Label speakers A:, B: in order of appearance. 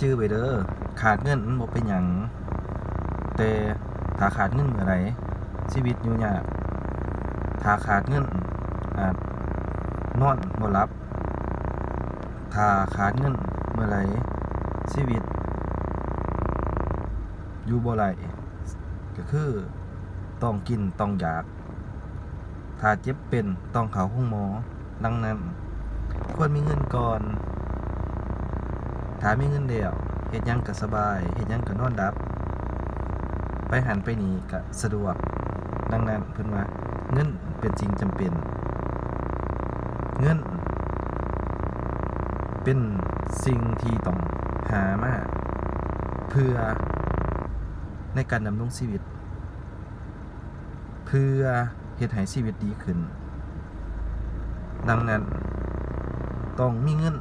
A: จื้อไว้เด้อขาดเงินมันบ่เป็นหยังแต่ถ้าขาดเงินเมื่อไหร่ชีวิตอยู่ยากถ้าขาดเงินอาจนอนบ่หลับถ้าขาดเงินเมื่อไหร่ชีวิตอยู่บ่ไหลก็คือต้องกินต้องอยากถ้าเจ็บเป็นต้องเข้าห้องหมอดังนั้นควรมีเงินก่อนถ้ามีเงินแล้วเฮ็ดหยังก็สบายเฮ็ดหยังก็นอนหลับไปหันไปนี่ก็สะดวกดังนั้นเพิ่นว่าเงินเป็นสิ่งจำเป็นเงินเป็นสิ่งที่ต้องหามาเพื่อในการดำรงชีวิตเพื่อเฮ็ดให้ชีวิตดีขึ้นดังนั้นต้องมีเงิน